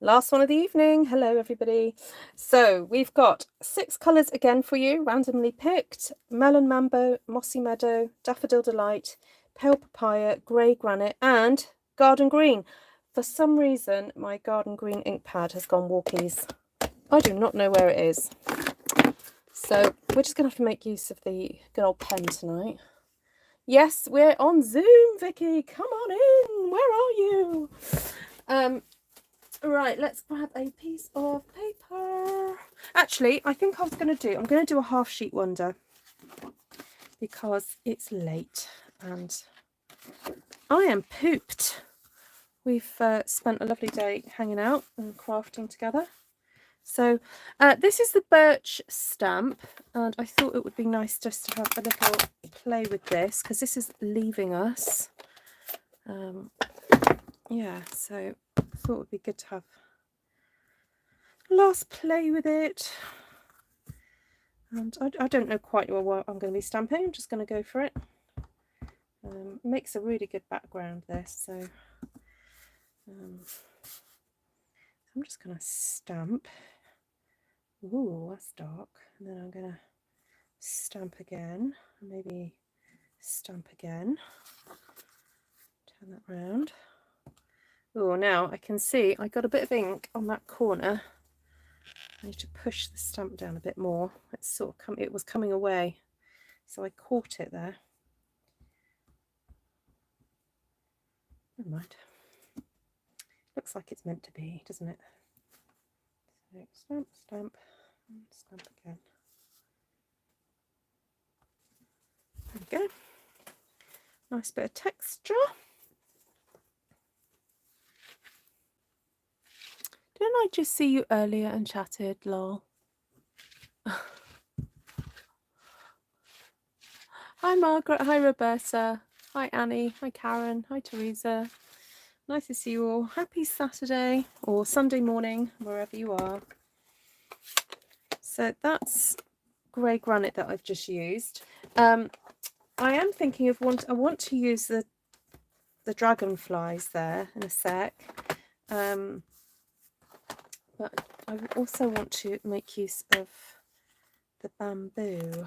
Last one of the evening. Hello, everybody. So we've got 6 colours again for you, randomly picked. Melon, Mambo, Mossy Meadow, Daffodil Delight, Pale Papaya, Grey Granite, and Garden Green. For some reason, my Garden Green ink pad has gone walkies. I do not know where it is. So we're just going to have to make use of the good old pen tonight. Yes, we're on Zoom, Vicky. Come on in. Where are you? Right, let's grab a piece of paper. Actually, I think I'm going to do a half sheet wonder because it's late and I am pooped. We've spent a lovely day hanging out and crafting together. So this is the Birch Stamp, and I thought it would be nice just to have a little play with this because this is leaving us. Yeah, so I thought it would be good to have last play with it. And I don't know quite what I'm going to be stamping. I'm just going to go for it. It makes a really good background, this. So I'm just going to stamp. Ooh, that's dark. And then I'm going to stamp again. Maybe stamp again. Turn that round. Oh, now I can see I got a bit of ink on that corner. I need to push the stamp down a bit more. It's sort of it was coming away, so I caught it there. Never mind. Looks like it's meant to be, doesn't it? So stamp, stamp, and stamp again. There we go. Nice bit of texture. Didn't I just see you earlier and chatted, lol? Hi Margaret, hi Roberta, hi Annie, hi Karen, hi Teresa. Nice to see you all. Happy Saturday or Sunday morning, wherever you are. So that's Grey Granite that I've just used. I am thinking of I want to use the Dragonflies there in a sec. But I also want to make use of the bamboo.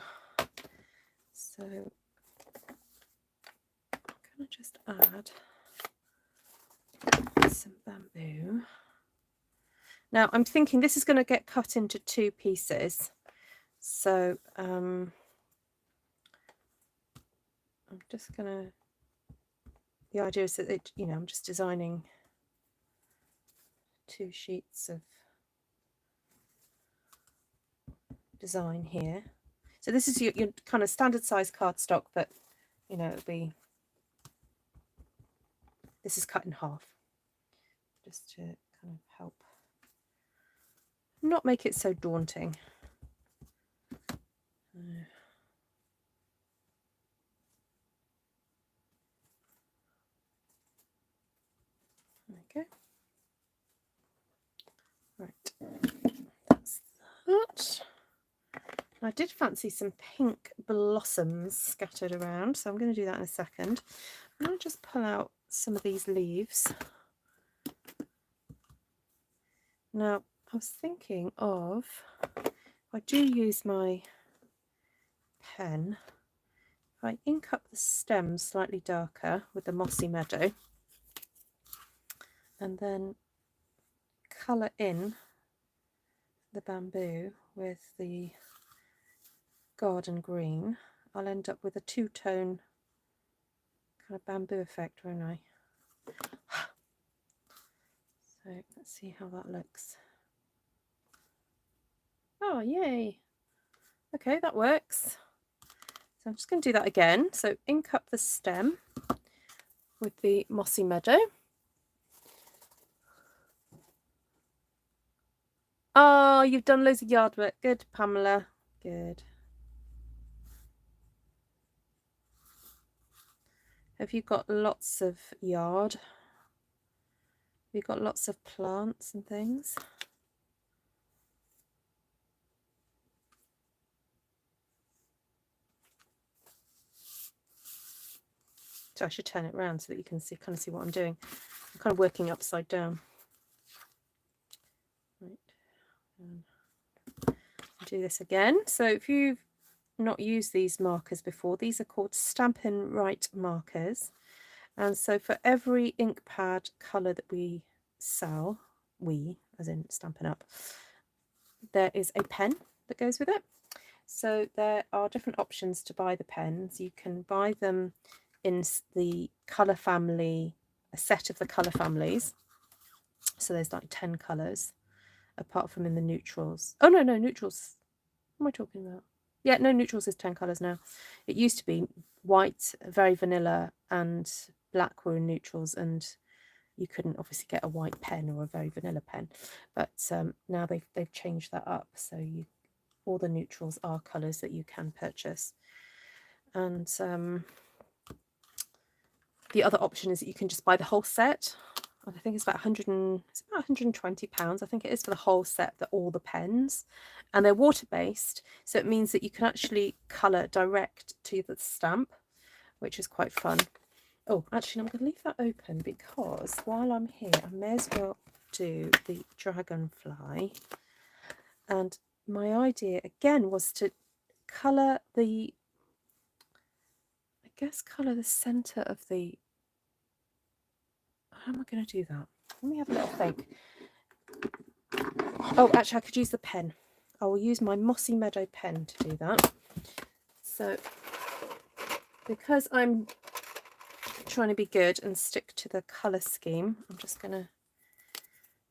So I'm going to just add some bamboo. Now I'm thinking this is going to get cut into 2 pieces. So I'm just going to, the idea is that it, I'm just designing 2 sheets of design here. So this is your kind of standard size cardstock, but it'll be, this is cut in half just to kind of help not make it so daunting. Okay. Right. That's that. I did fancy some pink blossoms scattered around, so I'm going to do that in a second. I'm going to just pull out some of these leaves. Now, I was thinking of, if I do use my pen, if I ink up the stems slightly darker with the Mossy Meadow, and then colour in the bamboo with the Garden Green, I'll end up with a 2-tone kind of bamboo effect, won't I? So let's see how that looks. Oh, yay! Okay, that works. So I'm just going to do that again. So ink up the stem with the Mossy Meadow. Oh, you've done loads of yard work. Good, Pamela. Good. Have you got lots of yard? Have you got lots of plants and things? So I should turn it around so that you can see, kind of see what I'm doing. I'm kind of working upside down. Do this again. So if you've not used these markers before, these are called Stampin' Right markers. And so for every ink pad colour that we sell, we, as in Stampin' Up, there is a pen that goes with it. So there are different options to buy the pens. You can buy them in the colour family, a set of the colour families. So there's like 10 colours, apart from in the neutrals. Oh, no, neutrals. What am I talking about? Yeah, no, neutrals is 10 colours now. It used to be white, very vanilla, and black were in neutrals, and you couldn't obviously get a white pen or a very vanilla pen. But now they've changed that up. So all the neutrals are colours that you can purchase. And the other option is that you can just buy the whole set. I think it's about £120, I think it is, for the whole set, all the pens. And they're water-based, so it means that you can actually colour direct to the stamp, which is quite fun. Oh, actually, I'm going to leave that open because while I'm here, I may as well do the Dragonfly. And my idea, again, was to colour the, colour the centre of the... How am I going to do that? Let me have a little think. Oh, actually, I could use the pen. I will use my Mossy Meadow pen to do that. So, because I'm trying to be good and stick to the colour scheme, I'm just going to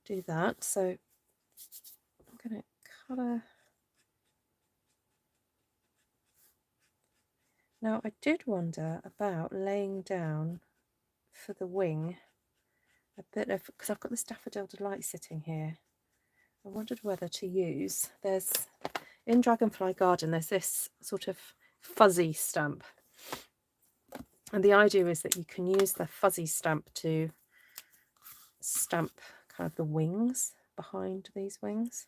do that. So, I'm going to colour... Now, I did wonder about laying down for the wing a bit of... Because I've got this Daffodil Delight sitting here. I wondered whether to use... In Dragonfly Garden, there's this sort of fuzzy stamp. And the idea is that you can use the fuzzy stamp to stamp kind of the wings behind these wings.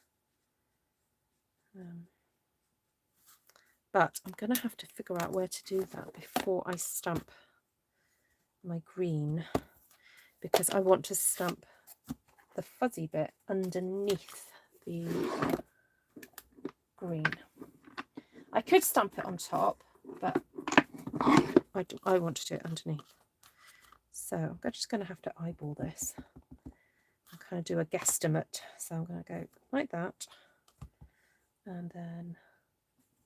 But I'm going to have to figure out where to do that before I stamp my green, because I want to stamp the fuzzy bit underneath the green. I could stamp it on top, but I want to do it underneath. So I'm just going to have to eyeball this and kind of do a guesstimate. So I'm going to go like that, and then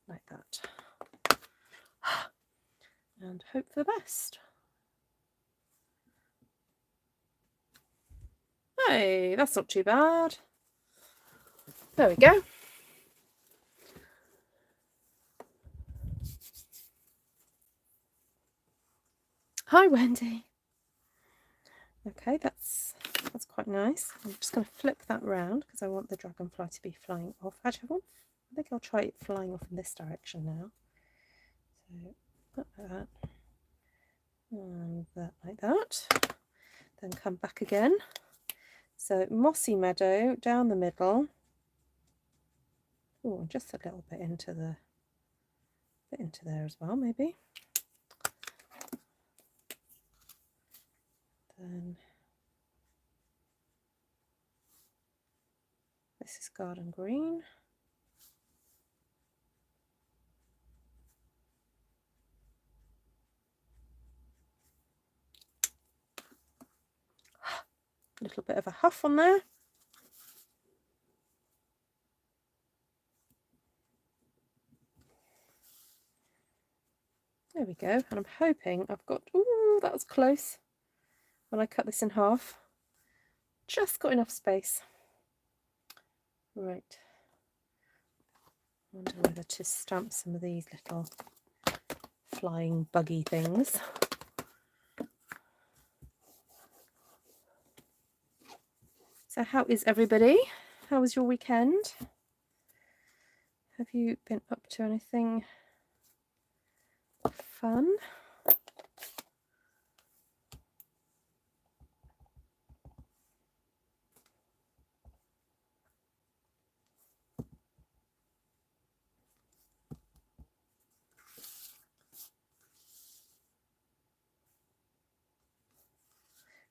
like that, and hope for the best. Hey, that's not too bad. There we go. Hi, Wendy. Okay, that's quite nice. I'm just going to flip that round because I want the dragonfly to be flying off. Actually, I think I'll try it flying off in this direction now. So like that, and that like that. Then come back again. So Mossy Meadow down the middle. Oh, just a little bit into there as well, maybe. Then this is Garden Green. A little bit of a huff on there. There we go. And I'm hoping I've got... Ooh, that was close. When I cut this in half, just got enough space. Right. I wonder whether to stamp some of these little flying buggy things. So how is everybody? How was your weekend? Have you been up to anything fun?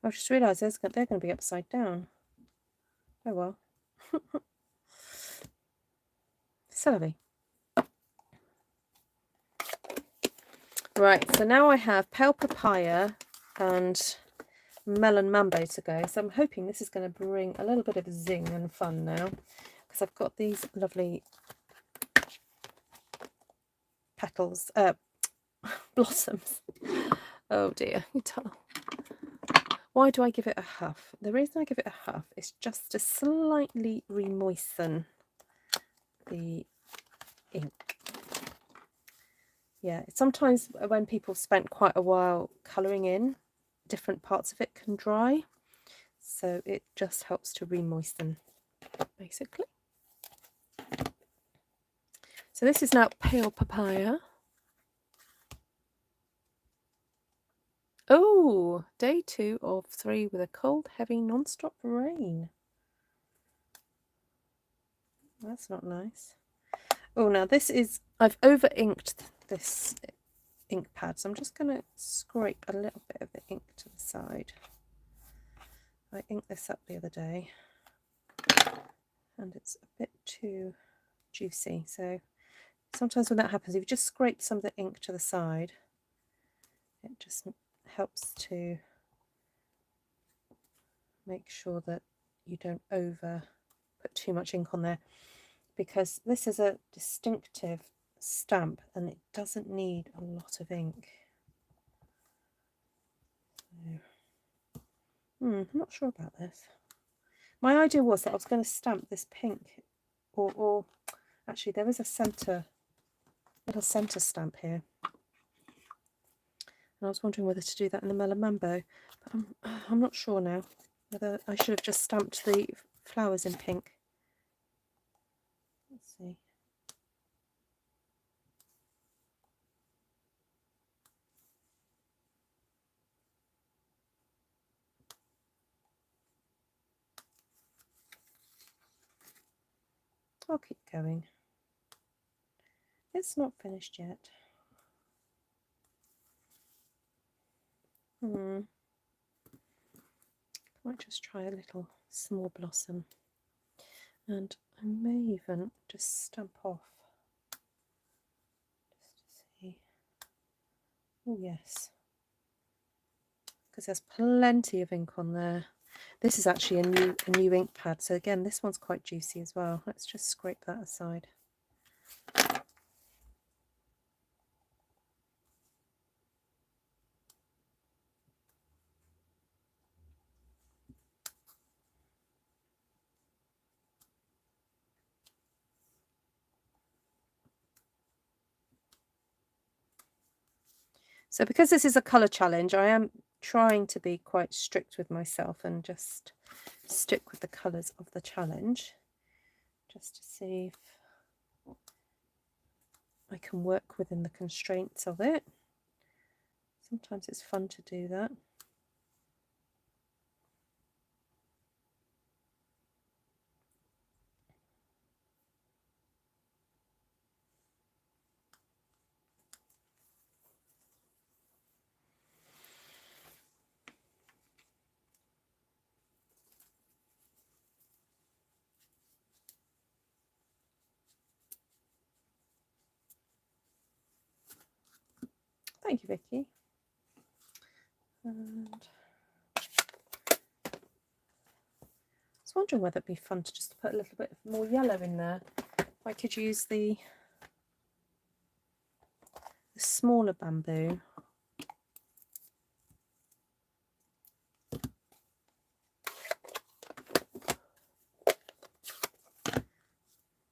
I just realised they're going to be upside down. Oh well. Celery. Right, so now I have Pale Papaya and Melon Mambo to go. So I'm hoping this is going to bring a little bit of zing and fun now, because I've got these lovely petals, blossoms. Oh dear, you tell. Why do I give it a huff? The reason I give it a huff is just to slightly remoisten the ink. Yeah, sometimes when people spent quite a while colouring in, different parts of it can dry. So it just helps to remoisten, basically. So this is now Pale Papaya. Oh, day 2 of 3 with a cold, heavy, non-stop rain. That's not nice. Oh, now this is, I've over-inked this ink pad, so I'm just going to scrape a little bit of the ink to the side. I inked this up the other day, and it's a bit too juicy, so sometimes when that happens, if you just scrape some of the ink to the side, it just helps to make sure that you don't put too much ink on there, because this is a distinctive stamp and it doesn't need a lot of ink. So, I'm not sure about this. My idea was that I was going to stamp this pink, or actually there is a little centre stamp here. And I was wondering whether to do that in the Melon Mambo, but I'm not sure now whether I should have just stamped the flowers in pink. Let's see. I'll keep going. It's not finished yet. Might just try a little small blossom, and I may even just stamp off just to see. Oh yes, because there's plenty of ink on there. This is actually a new ink pad, so again this one's quite juicy as well. Let's just scrape that aside. So because this is a colour challenge, I am trying to be quite strict with myself and just stick with the colours of the challenge, just to see if I can work within the constraints of it. Sometimes it's fun to do that. Thank you, Vicky. And I was wondering whether it'd be fun to just put a little bit more yellow in there. I could use the smaller bamboo.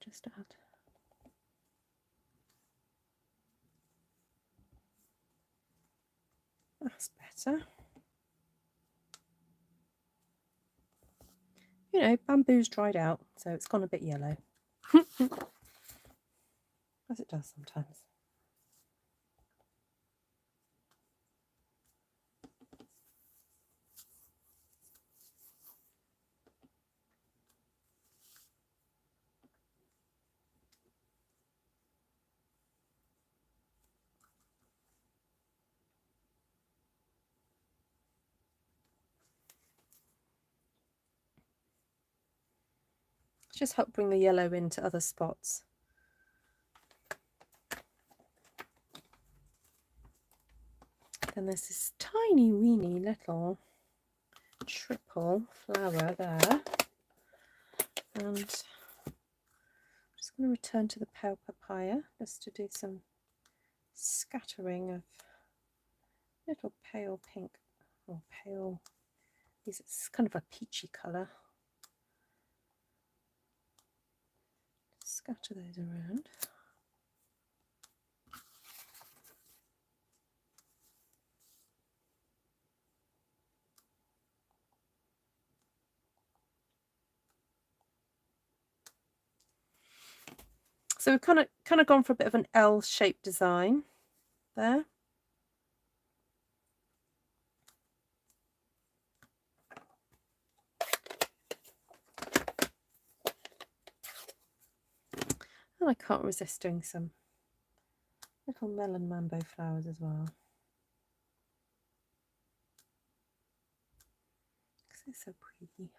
Just add. That's better. You know, bamboo's dried out, so it's gone a bit yellow. As it does sometimes. Just help bring the yellow into other spots. Then there's this tiny weeny little triple flower there. And I'm just going to return to the pale papaya just to do some scattering of little pale pink or pale, it's kind of a peachy colour. Scatter those around. So we've kind of gone for a bit of an L-shaped design there. And I can't resist doing some little melon mambo flowers as well. Because they're so pretty.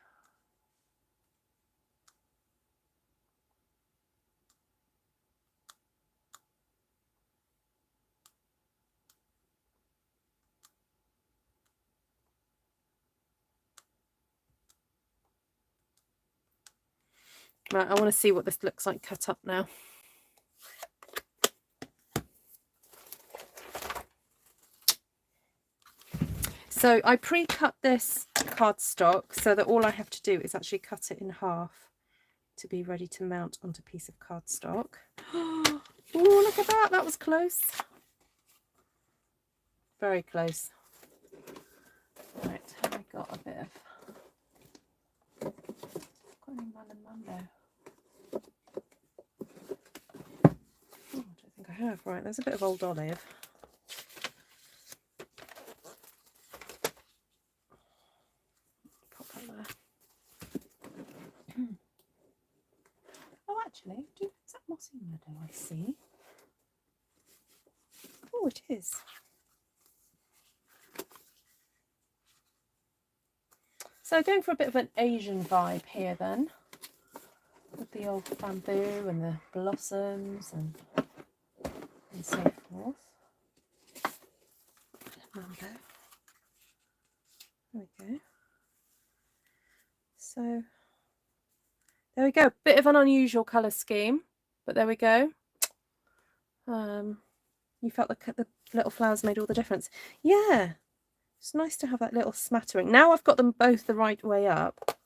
Right, I want to see what this looks like cut up now. So I pre-cut this cardstock so that all I have to do is actually cut it in half to be ready to mount onto a piece of cardstock. Oh, look at that! That was close. Very close. Right, have I got a bit of... Got any melon mambo? Oh, I don't think I have. Right, there's a bit of old olive. Pop that there. Oh, actually, is that Mossy Meadow I see? Oh, it is. So going for a bit of an Asian vibe here then, with the old bamboo and the blossoms and so forth. Mambo. There we go. So there we go. Bit of an unusual colour scheme, but there we go. You felt like the little flowers made all the difference. Yeah, it's nice to have that little smattering. Now I've got them both the right way up,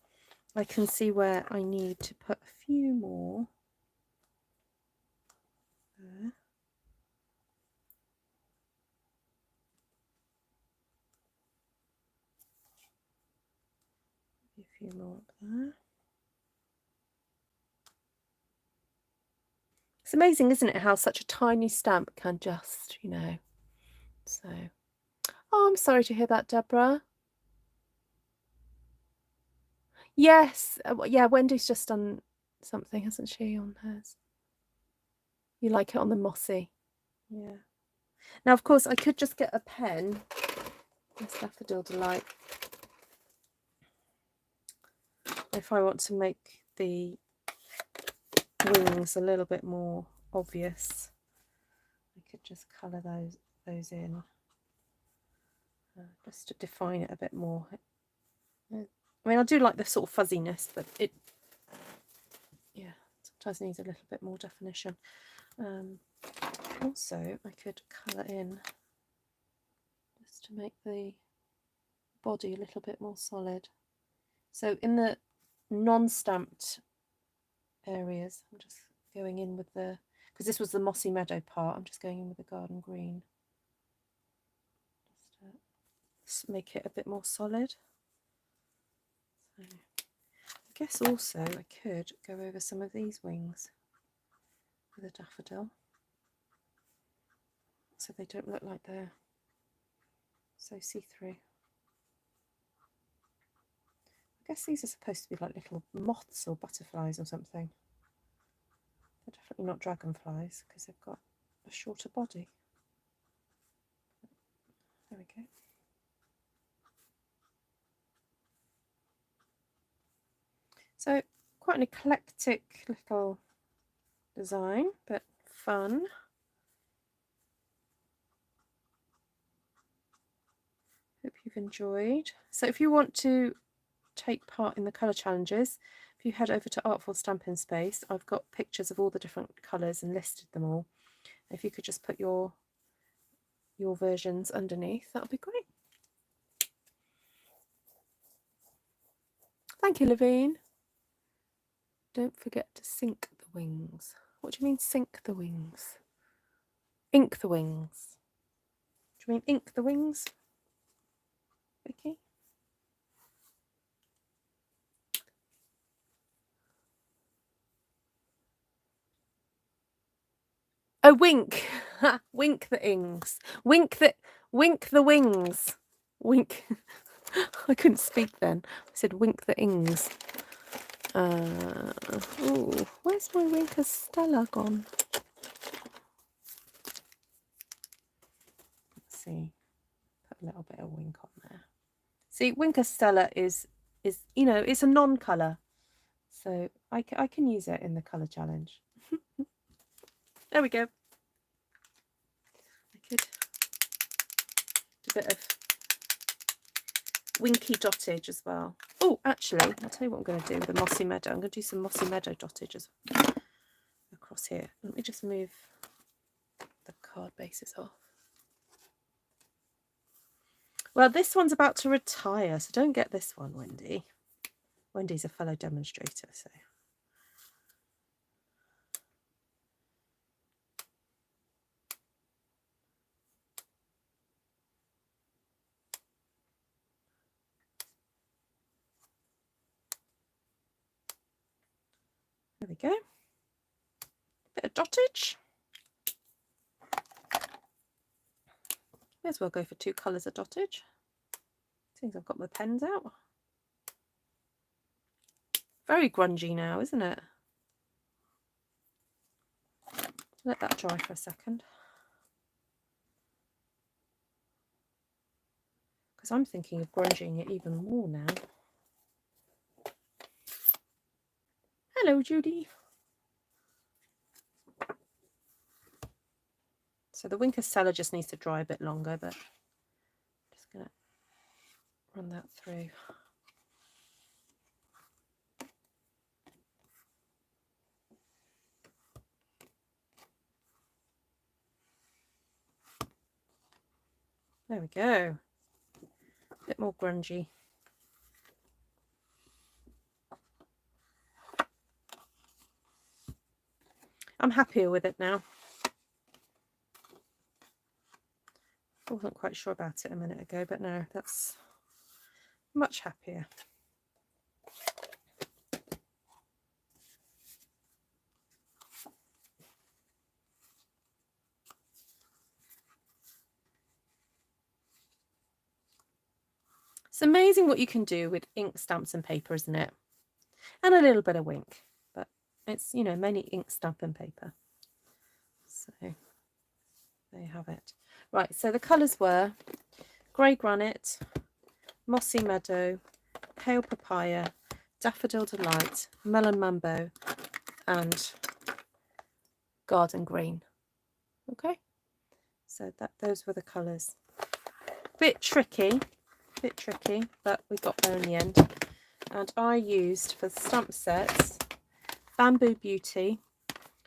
I can see where I need to put a few more there. A few more up there. It's amazing, isn't it, how such a tiny stamp can just, you know, so. Oh, I'm sorry to hear that, Deborah. Yes, yeah, Wendy's just done something, hasn't she, on hers? You like it on the Mossy. Yeah. Now, of course, I could just get a pen. This Daffodil Delight. If I want to make the wings a little bit more obvious, I could just colour those in, just to define it a bit more. I mean, I do like the sort of fuzziness, but it, yeah, sometimes needs a little bit more definition. Also, I could colour in just to make the body a little bit more solid. So in the non-stamped areas, I'm just going in with the, because this was the Mossy Meadow part, I'm just going in with the garden green. Just to make it a bit more solid. So I guess also I could go over some of these wings with a daffodil, so they don't look like they're so see-through. I guess these are supposed to be like little moths or butterflies or something. They're definitely not dragonflies because they've got a shorter body. There we go. So quite an eclectic little design, but fun. you've enjoyed. So if you want to take part in the colour challenges, if you head over to Artful Stampin Space, I've got pictures of all the different colours and listed them all. If you could just put your versions underneath, that would be great. Thank you, Levine. Don't forget to sink the wings. What do you mean sink the wings? Ink the wings. Do you mean ink the wings, Vicky? Oh, wink. Wink the ings. Wink the wings. Wink. I couldn't speak then. I said wink the ings. Ooh, where's my Winker Stella gone? Let's see. Put a little bit of wink on there. See, Winker Stella is you know, it's a non-colour, so I can use it in the colour challenge. There we go. I could do a bit of winky dottage as well. Oh, actually, I'll tell you what I'm going to do with the Mossy Meadow. I'm going to do some Mossy Meadow dottage across here. Let me just move the card bases off. Well, this one's about to retire, so don't get this one, Wendy. Wendy's a fellow demonstrator, so. There we go. Bit of dottage. May as well go for 2 colours of dottage. Seems I've got my pens out. Very grungy now, isn't it? Let that dry for a second. Because I'm thinking of grunging it even more now. Hello, Judy. So the Winker Stella just needs to dry a bit longer, but I'm just going to run that through. There we go. A bit more grungy. I'm happier with it now. I wasn't quite sure about it a minute ago, but no, that's much happier. It's amazing what you can do with ink, stamps and paper, isn't it? And a little bit of wink, but it's, you know, mainly ink, stamp and paper. So there you have it. Right, so the colours were Grey Granite, Mossy Meadow, Pale Papaya, Daffodil Delight, Melon Mambo and Garden Green. Okay, so those were the colours. Bit tricky, but we got there in the end. And I used for the stamp sets Bamboo Beauty,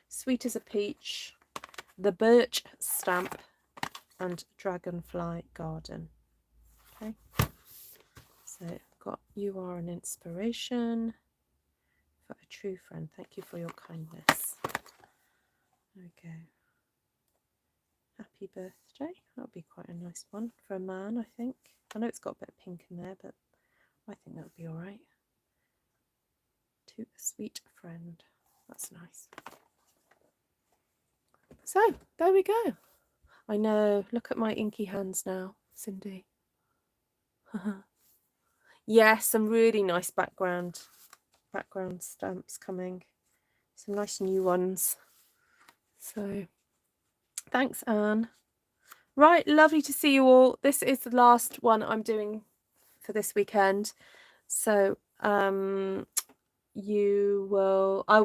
Sweet as a Peach, the Birch Stamp and Dragonfly Garden. Okay, so I've got You Are an Inspiration for a True Friend. Thank you for your kindness. There we go. Happy birthday. That'll be quite a nice one for a man, I think. I know it's got a bit of pink in there, but I think that would be all right. To a sweet friend. That's nice. So, there we go. I know. Look at my inky hands now, Cindy. Yes, some really nice background stamps coming. Some nice new ones. So, thanks, Anne. Right, lovely to see you all. This is the last one I'm doing for this weekend. So, I'll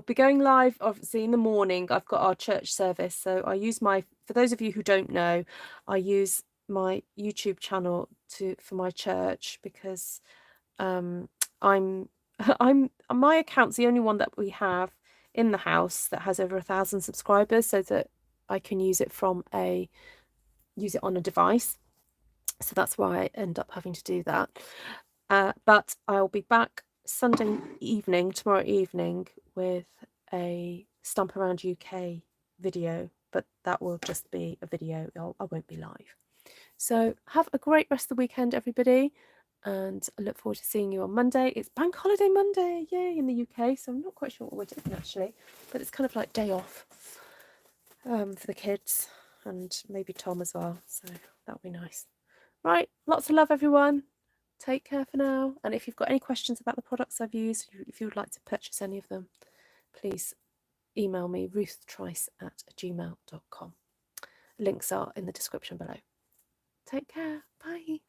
be going live obviously in the morning. I've got our church service, so I use for those of you who don't know, I use my YouTube channel for my church, because I'm my account's the only one that we have in the house that has over 1,000 subscribers, so that I can use it on a device. So that's why I end up having to do that. But I'll be back Sunday evening, tomorrow evening, with a Stamp Around UK video, but that will just be a video. I won't be live. So have a great rest of the weekend, everybody, and I look forward to seeing you on Monday. It's Bank Holiday Monday, yay, in the UK, so I'm not quite sure what we're doing actually, but it's kind of like day off for the kids and maybe Tom as well, so that'll be nice. Right, lots of love, everyone. Take care for now, and if you've got any questions about the products I've used, if you would like to purchase any of them, please email me ruthtrice@gmail.com. Links are in the description below. Take care. Bye.